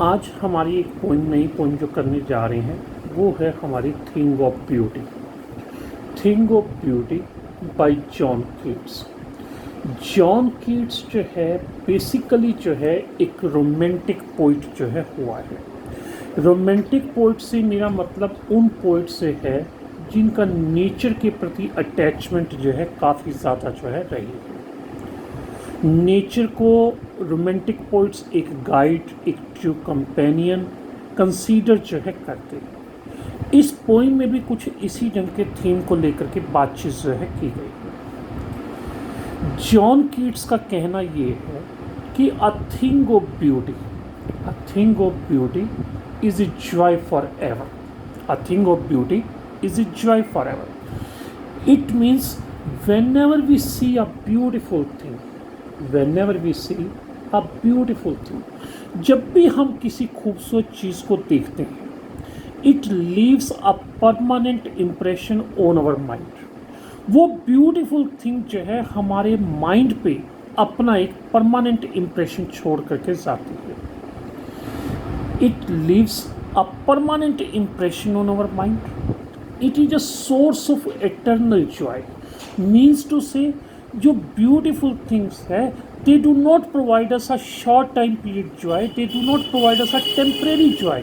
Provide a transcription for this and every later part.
आज हमारी एक नई पोइम जो करने जा रहे हैं वो है हमारी thing of beauty. Thing of beauty bye John Keats. John Keats जो है बेसिकली जो है एक रोमांटिक पोइट जो है हुआ है। रोमांटिक पोइट से मेरा मतलब उन पोइट से है जिनका नेचर के प्रति अटैचमेंट जो है काफ़ी ज़्यादा जो है रही है। नेचर को रोमांटिक पोइट्स एक गाइड, एक ट्रू कंपेनियन कंसीडर जो है करते हैं। इस पोइम में भी कुछ इसी ढंग के थीम को लेकर के बातचीत जो है की गई है। जॉन कीट्स का कहना ये है कि a thing of beauty is a joy for ever. A thing of beauty is a joy forever. It means whenever we see a beautiful thing, जब भी हम किसी खूबसूरत चीज़ को देखते हैं, it leaves a permanent impression on our mind. वो beautiful thing जो है हमारे माइंड पे अपना एक परमानेंट इम्प्रेशन छोड़ करके जाती है। It leaves a permanent impression on our mind. It is a source of eternal joy. Means to say, जो beautiful things है, they do not provide us a short time period joy. They do not provide us a temporary joy.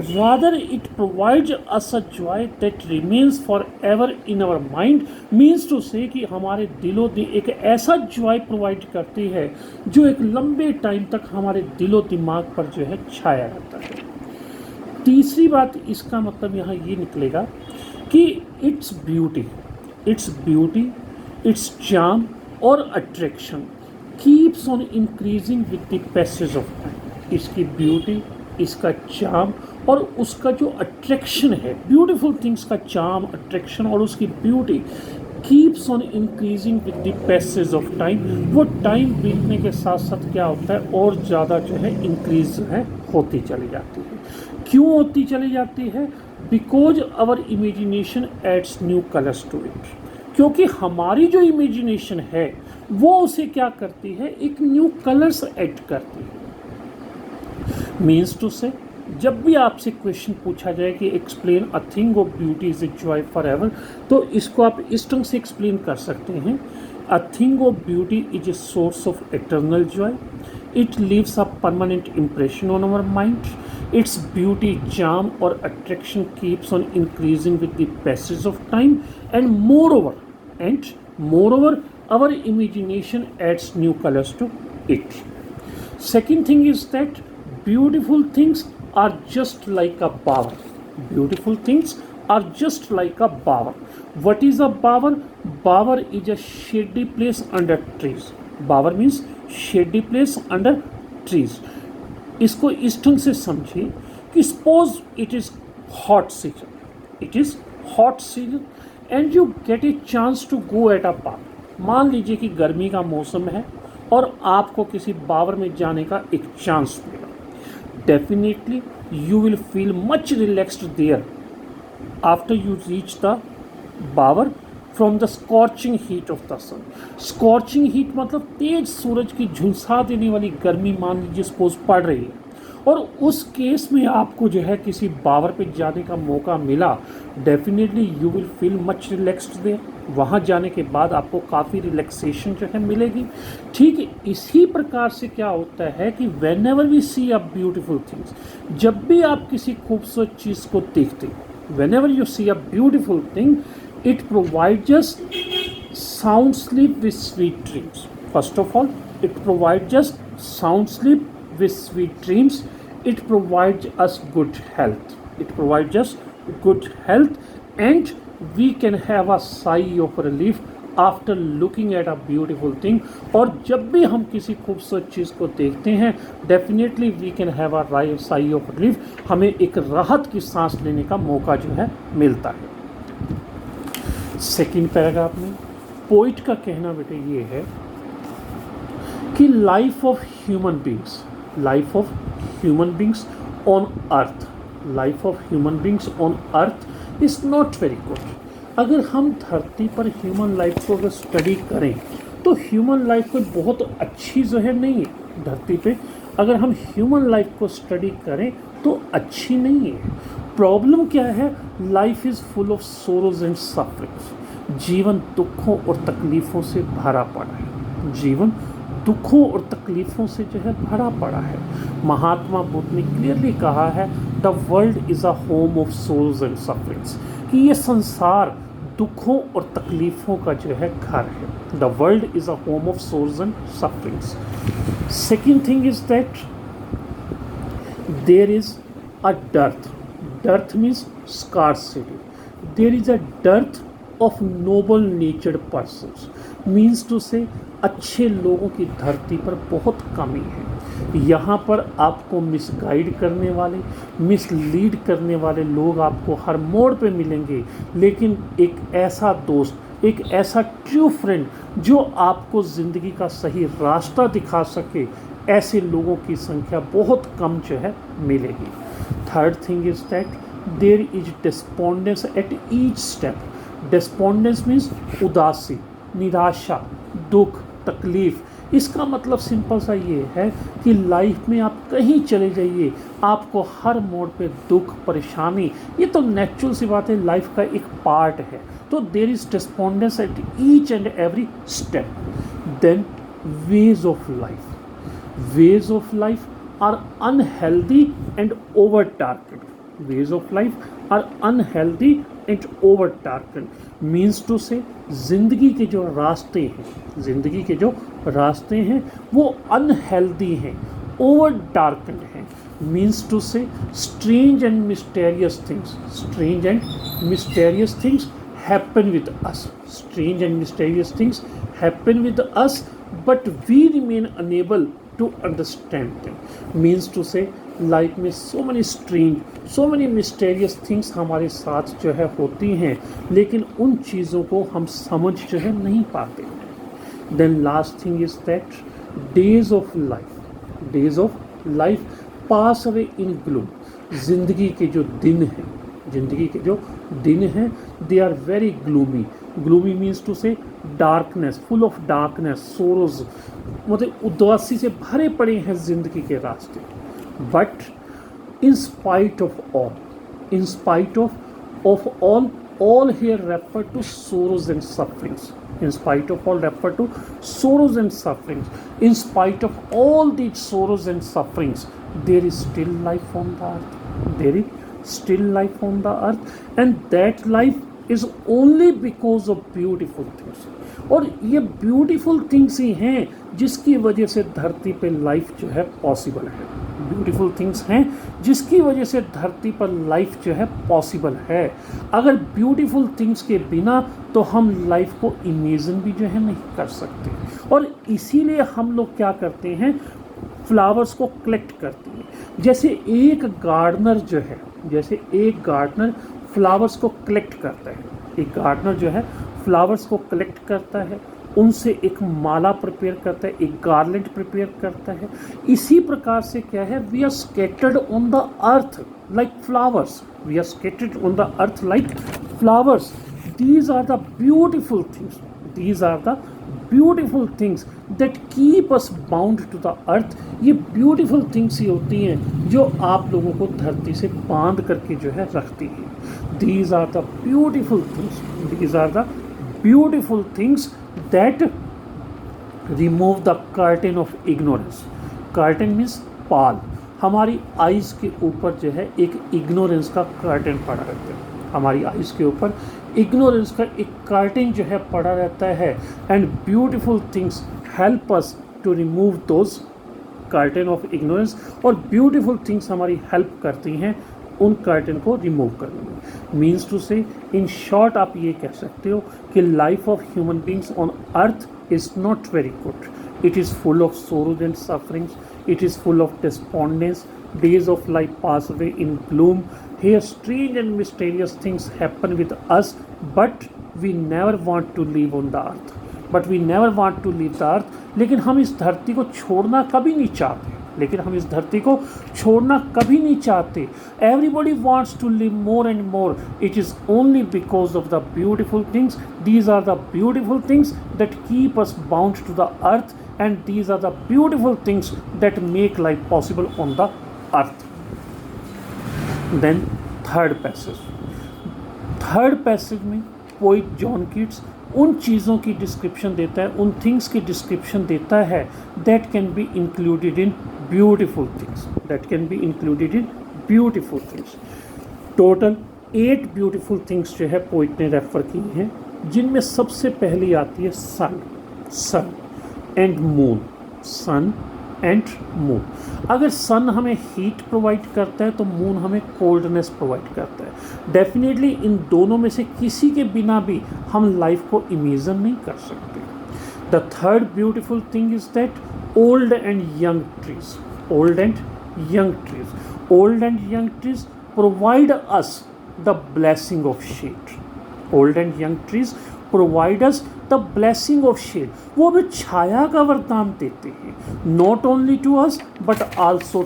Rather, it provides us a joy that remains forever in our mind. Means to say कि हमारे दिलो एक ऐसा joy provide करती है जो एक लंबे टाइम तक हमारे दिलो दिमाग पर जो है छाया रहता है। तीसरी बात इसका मतलब यहाँ ये निकलेगा कि इट्स ब्यूटी, इट्स चार्म और attraction keeps on increasing with the passage of time. इसकी ब्यूटी, इसका चार्म और उसका जो अट्रैक्शन है, ब्यूटीफुल थिंग्स का चार्म, अट्रैक्शन और उसकी beauty keeps on increasing with the passage of time. वो टाइम बीतने के साथ साथ क्या होता है और ज़्यादा जो है इंक्रीज जो है होती चली जाती है। क्यों होती चली जाती है? Because our imagination adds new colours to it. क्योंकि हमारी जो इमेजिनेशन है वो उसे क्या करती है, एक न्यू कलर्स ऐड करती है। मीन्स टू से जब भी आपसे क्वेश्चन पूछा जाए कि explain a thing of beauty is a joy for ever, तो इसको आप इस ढंग से एक्सप्लेन कर सकते हैं। A thing of beauty is a source of eternal Joy. It leaves a permanent impression on our mind. Its beauty, charm or attraction keeps on increasing with the passage of time, and moreover our imagination adds new colors to it. Second thing is that beautiful things are just like a bower. Beautiful things are just like a bower. What is a bower? Bower is a shady place under trees. Bower means shady place under trees. इसको इस ढंग से समझिए कि suppose it is hot season and you get a chance to go at a park. मान लीजिए कि गर्मी का मौसम है और आपको किसी बावर में जाने का एक चांस मिला। Definitely you will feel much relaxed there after you reach the bower from the scorching heat of the sun. Scorching heat मतलब तेज सूरज की झुलसा देने वाली गर्मी मान लीजिए सपोज पड़ रही है, और उस केस में आपको जो है किसी बावर पे जाने का मौका मिला। Definitely you will feel much relaxed there. वहाँ जाने के बाद आपको काफ़ी रिलैक्सेशन जो है मिलेगी। ठीक है, इसी प्रकार से क्या होता है कि whenever we see a beautiful things, जब भी आप किसी खूबसूरत चीज़ को देखते हैं, whenever you see a beautiful thing, it provides us sound sleep with sweet dreams. First of all, it provides us sound sleep with sweet dreams. It provides us good health. And we can have a sigh of relief after looking at a beautiful thing. और जब भी हम किसी खूबसूरत चीज़ को देखते हैं, definitely we can have a sigh of relief. हमें एक राहत की सांस लेने का मौका जो है मिलता है। सेकेंड पैराग्राफ में पोइट का कहना बेटे ये है कि life of human beings on earth is not very good. अगर हम धरती पर ह्यूमन लाइफ को अगर स्टडी करें तो ह्यूमन लाइफ कोई बहुत अच्छी जो है नहीं है धरती पे। अगर हम ह्यूमन लाइफ को स्टडी करें तो अच्छी नहीं है। प्रॉब्लम क्या है? Life is full of sorrows and sufferings. जीवन दुखों और तकलीफ़ों से भरा पड़ा है। जीवन दुखों और तकलीफ़ों से जो है भरा पड़ा है। महात्मा बुद्ध ने क्लियरली कहा है the world is a home of sorrows and sufferings, कि ये संसार दुखों और तकलीफ़ों का जो है घर है। The world is a home of sorrows and sufferings. Second thing is that there is a dearth. Dearth means scarcity. There is a dearth of noble natured persons. Means to say अच्छे लोगों की धरती पर बहुत कमी है। यहाँ पर आपको मिसगाइड करने वाले, मिसलीड करने वाले लोग आपको हर मोड़ पे मिलेंगे, लेकिन एक ऐसा दोस्त, एक ऐसा ट्रू फ्रेंड जो आपको ज़िंदगी का सही रास्ता दिखा सके, ऐसे लोगों की संख्या बहुत कम जो है मिलेगी। Third thing is that there is despondence at each step. Despondence means उदासी, निराशा, दुख, तकलीफ़। इसका मतलब सिंपल सा ये है कि लाइफ में आप कहीं चले जाइए, आपको हर मोड़ पे दुख, परेशानी, ये तो नेचुरल सी बात है, लाइफ का एक पार्ट है। तो there is despondence at each and every step. Then ways of life. Ways of life are unhealthy and over darkened. Ways of life are unhealthy and over darkened. Means to say ज़िंदगी के जो रास्ते हैं, ज़िंदगी के जो रास्ते हैं वो unhealthy हैं, over darkened हैं। Means to say strange and mysterious things, strange and mysterious things happen with us. Strange and mysterious things happen with us, but we remain unable to understand them. Means to say life में so many strange, so many mysterious things हमारे साथ जो है होती हैं, लेकिन उन चीज़ों को हम समझ जो है नहीं पाते। Then last thing is that days of life pass away in gloom. ज़िंदगी के जो दिन हैं, ज़िंदगी के जो दिन हैं, they are very gloomy. Gloomy means to say darkness, full of darkness, sorrows, मतलब उदासी से भरे पड़े हैं ज़िंदगी के रास्ते। But in spite of all here refer to sorrows and sufferings. In spite of all refer to sorrows and sufferings. In spite of all these sorrows and sufferings, there is still life on the earth. There is still life on the earth, and that life is only because of beautiful things. और ये beautiful things ही हैं जिसकी वजह से धरती पे life जो है पॉसिबल है। ब्यूटीफुल थिंग्स हैं जिसकी वजह से धरती पर लाइफ जो है पॉसिबल है। अगर ब्यूटीफुल थिंग्स के बिना तो हम लाइफ को इमेजिन भी जो है नहीं कर सकते। और इसीलिए हम लोग क्या करते हैं, फ्लावर्स को कलेक्ट करते हैं। जैसे एक गार्डनर फ्लावर्स को कलेक्ट करता है, एक गार्डनर जो है फ्लावर्स को कलेक्ट करता है, उनसे एक माला प्रिपेयर करता है, एक गार्लेंड प्रिपेयर करता है। इसी प्रकार से क्या है, we are scattered on the earth like flowers. We are scattered on the earth like flowers. These are the beautiful things, these are the beautiful things that keep us bound to the earth. ये beautiful things ही होती हैं जो आप लोगों को धरती से बांध करके जो है रखती हैं। These are the beautiful things. These are the beautiful things that remove the curtain of ignorance. Curtain means पाल। हमारी आइज़ के ऊपर जो है एक इग्नोरेंस का कर्टन पड़ा रहता है। हमारी आइज़ के ऊपर इग्नोरेंस का एक कर्टन जो है पड़ा रहता है। And beautiful things help us to remove those curtain of ignorance. और ब्यूटिफुल थिंग्स हमारी हेल्प करती हैं उन कर्टन को रिमूव करने में। मीन्स टू से इन शॉर्ट आप ये कह सकते हो कि life of human beings on earth is not very good. It is full of sorrows and sufferings, it is full of despondence, days of life pass away in gloom. Here strange and mysterious things happen with us, but we never want to live on the earth. But we never want to leave the earth. लेकिन हम इस धरती को छोड़ना कभी नहीं चाहते। Everybody wants to live more and more. It is only because of the beautiful things. These are the beautiful things that keep us bound to the earth and these are the beautiful things that make life possible on the earth. Then third passage में poet John Keats उन चीज़ों की description देता है, उन things की description देता है that can be included in beautiful things, total 8 beautiful things जो है पोइट ने रेफ़र की हैं, जिनमें सबसे पहली आती है सन एंड मून। अगर सन हमें हीट प्रोवाइड करता है तो मून हमें कोल्डनेस प्रोवाइड करता है। डेफिनेटली इन दोनों में से किसी के बिना भी हम लाइफ को इमेजिन नहीं कर सकते। The third beautiful thing is that old and young trees provide us the blessing of shade. Old and young trees provide us the blessing of shade. वो हमें छाया का वरदान देते हैं, not only to us but also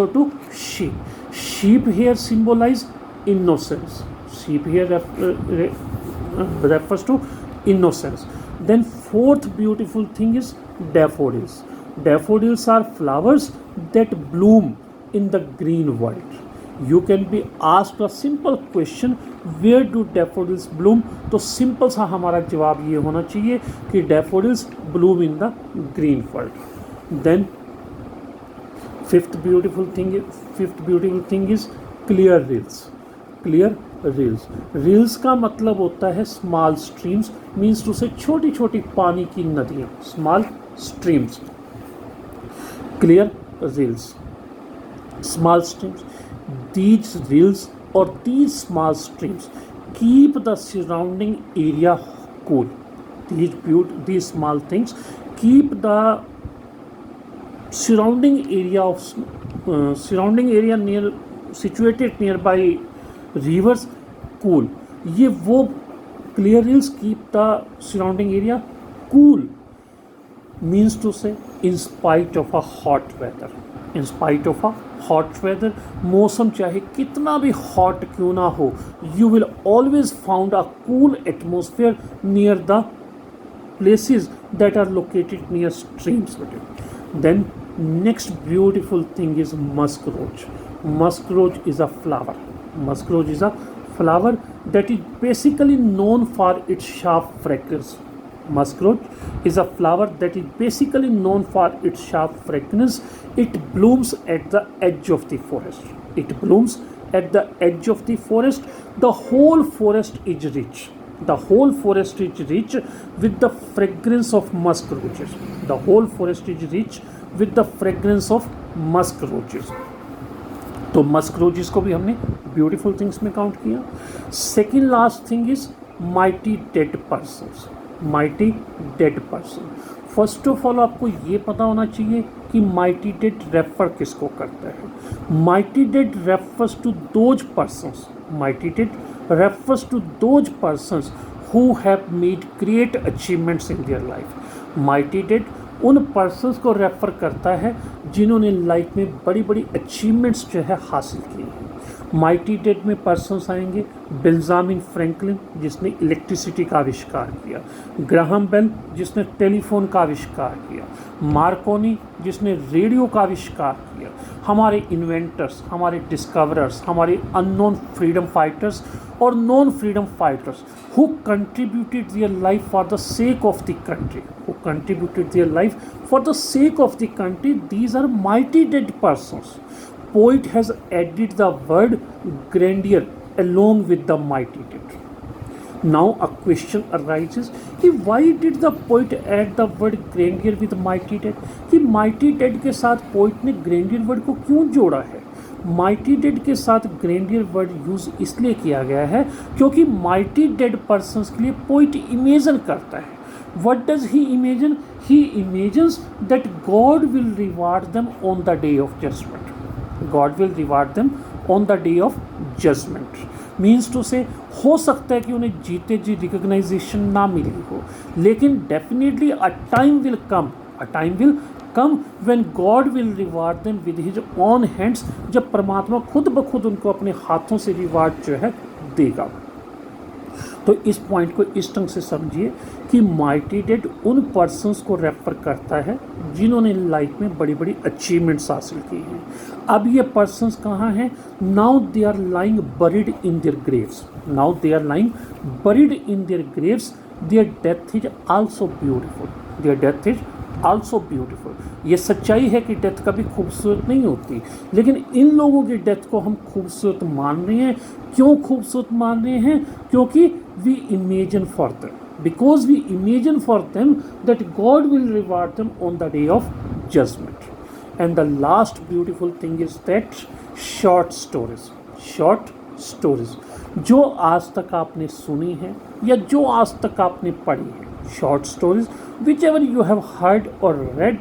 to sheep. Sheep here symbolise innocence. Sheep here refers to innocence. Then fourth beautiful thing is daffodils. Daffodils are flowers that bloom in the green world. You can be asked a simple question, where do daffodils bloom? तो simple सा हमारा जवाब ये होना चाहिए कि daffodils bloom in the green world. Then fifth beautiful thing is clear rills. rills का मतलब होता है small streams, means to say छोटी छोटी पानी की नदियाँ, small streams. Clear rills, small streams. These rills or these small streams keep the surrounding area cool. These small things keep the surrounding area situated nearby rivers cool. ये वो clear rills keep the surrounding area cool, means to say in spite of a hot weather. मौसम चाहे कितना भी hot क्यों ना हो, you will always found a cool atmosphere near the places that are located near streams. Then next beautiful thing is musk roach. Musk roach is a flower that is basically known for its sharp fragrance. Musk roach is a flower that is basically known for its sharp fragrance. It blooms at the edge of the forest. The whole forest is rich. With the fragrance of musk roaches. तो Musk roses को भी हमने beautiful things में count किया. Second last thing is mighty dead person. First of all आपको ये पता होना चाहिए कि माइटी डेड रेफर किसको करता है. Mighty dead refers to those persons who have made great achievements in their life. Mighty dead उन पर्सन्स को रेफ़र करता है जिन्होंने लाइफ में बड़ी बड़ी अचीवमेंट्स जो है हासिल की हैं. माइटी डेड में पर्सन्स आएंगे बेंजामिन फ्रैंकलिन जिसने इलेक्ट्रिसिटी का आविष्कार किया, ग्राहम बेल जिसने टेलीफोन का आविष्कार किया, मार्कोनी जिसने रेडियो का आविष्कार किया. हमारे इन्वेंटर्स, हमारे डिस्कवरर्स, हमारे अननोन फ्रीडम फाइटर्स और non freedom fighters who contributed their life for the sake of the country, these are mighty dead persons. Poet has added the word grandeur along with the mighty dead. Now a question arises कि why did the poet add the word grandeur with mighty dead? कि mighty dead के साथ poet ने grandeur word को क्यों जोड़ा है? Mighty dead के साथ ग्रैंडियर वर्ड यूज़ इसलिए किया गया है क्योंकि माइटी डेड पर्सन्स के लिए पोइट इमेजिन करता है. What does he imagine? He imagines that God will reward them on the day of judgement. Means to say हो सकता है कि उन्हें जीते जी रिकग्नाइजेशन ना मिली हो, लेकिन definitely a time will come when God will reward them with his own hands. जब परमात्मा खुद ब खुद उनको अपने हाथों से रिवार्ड जो है देगा. तो इस पॉइंट को इस ढंग से समझिए कि माइटी डेड उन पर्सन्स को रेफर करता है जिन्होंने लाइफ में बड़ी बड़ी अचीवमेंट्स हासिल की हैं। अब ये पर्सन्स कहाँ हैं? Now they are lying buried in their graves, now they are lying buried in their graves, their death is also beautiful, their death is also beautiful. ये सच्चाई है कि डेथ कभी खूबसूरत नहीं होती, लेकिन इन लोगों की डेथ को हम खूबसूरत मान रहे हैं। क्यों खूबसूरत मान रहे हैं? क्योंकि we imagine for them, because we imagine for them that God will reward them on the day of judgement. And the last beautiful thing is that short stories, short stories जो आज तक आपने सुनी है या जो आज तक आपने पढ़ी है, short stories whichever you have heard और रेड,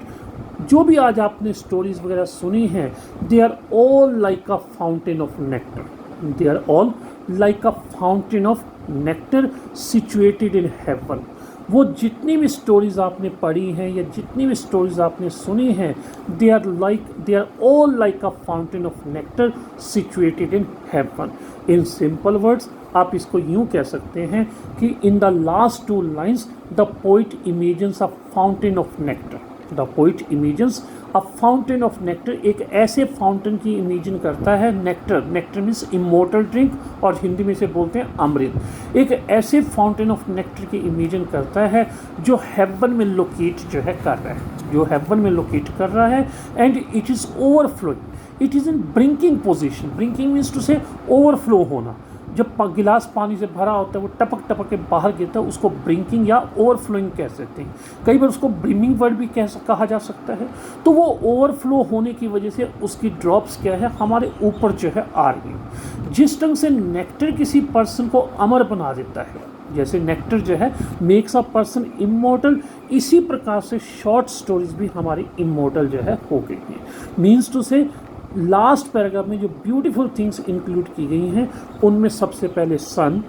जो भी आज आपने स्टोरीज वगैरह सुनी हैं, they are all like a fountain of nectar, they are all like a fountain of nectar situated in heaven. वो जितनी भी स्टोरीज आपने पढ़ी हैं या जितनी भी स्टोरीज आपने सुनी हैं, they are all like a fountain of nectar situated in heaven. In simple words आप इसको यूँ कह सकते हैं कि in the last two lines the poet imagines a fountain of nectar, the poet imagines a fountain of nectar, एक ऐसे fountain की इमेजिन करता है। Nectar, nectar means immortal drink और हिंदी में से बोलते हैं अमृत। एक ऐसे फाउंटेन ऑफ नेक्टर की इमेजिन करता है जो हेवन में लोकेट जो है कर रहा है, जो हेवन में लोकेट कर रहा है। And it is overflowing, it is in brinking position, brinking means to say overflow होना। जब गिलास पानी से भरा होता है वो टपक टपक के बाहर गिरता है, उसको ब्रिंकिंग या ओवरफ्लोइंग कह सकते हैं। कई बार उसको ब्रिमिंग वर्ड भी कहा जा सकता है। तो वो ओवरफ्लो होने की वजह से उसकी ड्रॉप्स क्या है, हमारे ऊपर जो है आ रही है। जिस ढंग से नेक्टर किसी पर्सन को अमर बना देता है, जैसे नेक्टर जो है मेक्स अ पर्सन इमोर्टल, इसी प्रकार से शॉर्ट स्टोरीज भी हमारी इमोर्टल जो है हो गई हैं। मीन्स टू से लास्ट पैराग्राफ में जो ब्यूटीफुल थिंग्स इंक्लूड की गई हैं, उनमें सबसे पहले sun,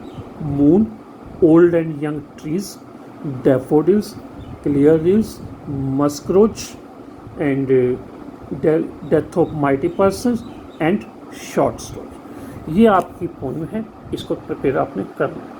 moon, old and young trees, daffodils, clear reels, मस्क्रोच and death of mighty persons and short story. ये आपकी पोएम है, इसको प्रिपेयर आपने करना है।